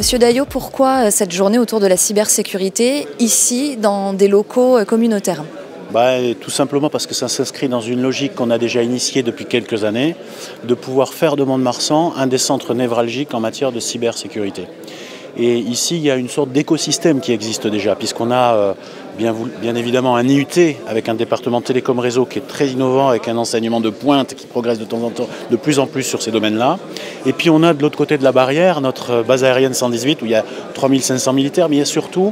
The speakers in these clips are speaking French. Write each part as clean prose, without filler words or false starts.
Monsieur Daillot, pourquoi cette journée autour de la cybersécurité, ici, dans des locaux communautaires? Tout simplement parce que ça s'inscrit dans une logique qu'on a déjà initiée depuis quelques années, de pouvoir faire de Mont-de-Marsan un des centres névralgiques en matière de cybersécurité. Et ici, il y a une sorte d'écosystème qui existe déjà, puisqu'on a bien évidemment un IUT avec un département télécom réseau qui est très innovant, avec un enseignement de pointe qui progresse de temps en temps de plus en plus sur ces domaines-là. Et puis on a de l'autre côté de la barrière notre base aérienne 118 où il y a 3500 militaires, mais il y a surtout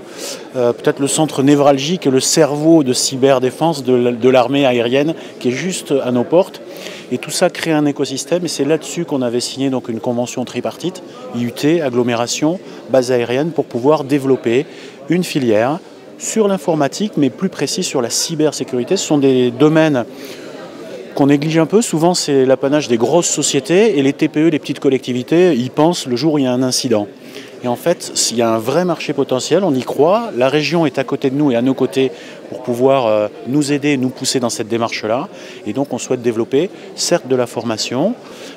peut-être le centre névralgique, le cerveau de cyberdéfense de l'armée aérienne qui est juste à nos portes. Et tout ça crée un écosystème et c'est là-dessus qu'on avait signé donc une convention tripartite, IUT, agglomération, base aérienne, pour pouvoir développer une filière sur l'informatique, mais plus précis sur la cybersécurité. Ce sont des domaines qu'on néglige un peu. Souvent, c'est l'apanage des grosses sociétés et les TPE, les petites collectivités, y pensent le jour où il y a un incident. Et en fait, il y a un vrai marché potentiel, on y croit. La région est à côté de nous et à nos côtés pour pouvoir nous aider, nous pousser dans cette démarche-là. Et donc, on souhaite développer, certes, de la formation,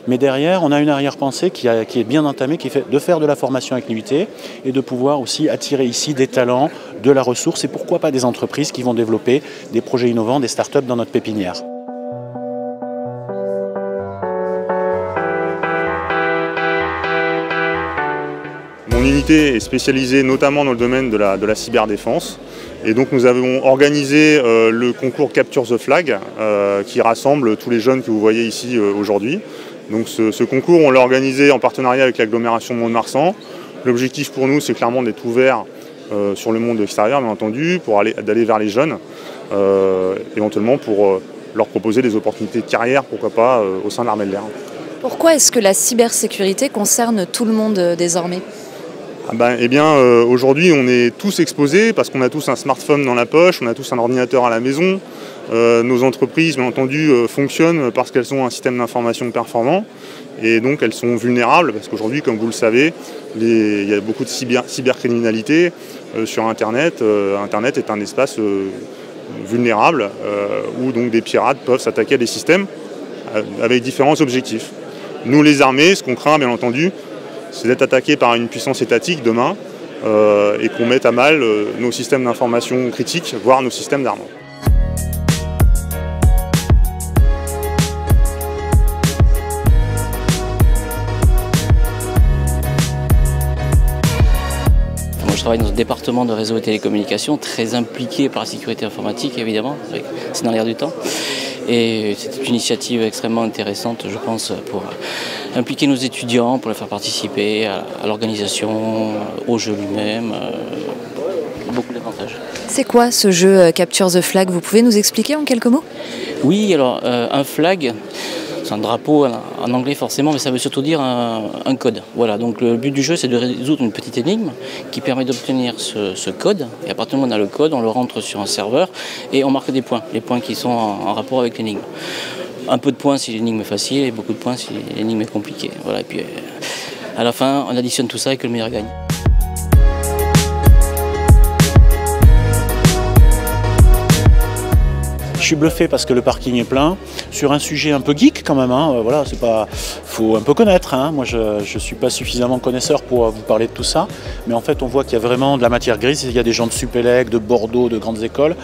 mais derrière, on a une arrière-pensée qui est bien entamée, qui fait de faire de la formation avec l'IUT et de pouvoir aussi attirer ici des talents, de la ressource et pourquoi pas des entreprises qui vont développer des projets innovants, des startups dans notre pépinière. Mon unité est spécialisée notamment dans le domaine de la cyberdéfense. Et donc nous avons organisé le concours Capture the Flag qui rassemble tous les jeunes que vous voyez ici aujourd'hui. Donc ce concours, on l'a organisé en partenariat avec l'agglomération de Mont-de-Marsan. L'objectif pour nous, c'est clairement d'être ouvert sur le monde extérieur, bien entendu, d'aller vers les jeunes, éventuellement pour leur proposer des opportunités de carrière, pourquoi pas, au sein de l'armée de l'air. Pourquoi est-ce que la cybersécurité concerne tout le monde désormais ? Aujourd'hui, on est tous exposés parce qu'on a tous un smartphone dans la poche, on a tous un ordinateur à la maison. Nos entreprises, bien entendu, fonctionnent parce qu'elles ont un système d'information performant. Et donc, elles sont vulnérables parce qu'aujourd'hui, comme vous le savez, il y a beaucoup de cybercriminalité sur Internet. Internet est un espace vulnérable où donc, des pirates peuvent s'attaquer à des systèmes avec différents objectifs. Nous, les armées, ce qu'on craint, bien entendu, c'est d'être attaqué par une puissance étatique demain et qu'on mette à mal nos systèmes d'information critiques, voire nos systèmes d'armes. Moi, je travaille dans un département de réseau et télécommunications très impliqué par la sécurité informatique, évidemment, c'est dans l'air du temps. Et c'est une initiative extrêmement intéressante, je pense, pour impliquer nos étudiants, pour les faire participer à l'organisation, au jeu lui-même. Beaucoup d'avantages. C'est quoi ce jeu Capture the Flag? Vous pouvez nous expliquer en quelques mots? Oui, alors un flag, c'est un drapeau en anglais forcément, mais ça veut surtout dire un code. Voilà, donc le but du jeu, c'est de résoudre une petite énigme qui permet d'obtenir ce code. Et à partir du moment où on a le code, on le rentre sur un serveur et on marque des points, les points qui sont en rapport avec l'énigme. Un peu de points si l'énigme est facile et beaucoup de points si l'énigme est compliquée. Voilà, et puis à la fin, on additionne tout ça et que le meilleur gagne. Je suis bluffé parce que le parking est plein, sur un sujet un peu geek quand même, voilà, faut un peu connaître, moi je suis pas suffisamment connaisseur pour vous parler de tout ça, mais en fait on voit qu'il y a vraiment de la matière grise, il y a des gens de Supélec, de Bordeaux, de grandes écoles,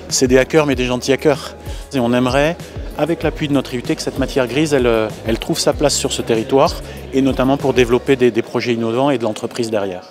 c'est des hackers mais des gentils hackers. Et on aimerait, avec l'appui de notre IUT, que cette matière grise, elle trouve sa place sur ce territoire, et notamment pour développer des projets innovants et de l'entreprise derrière.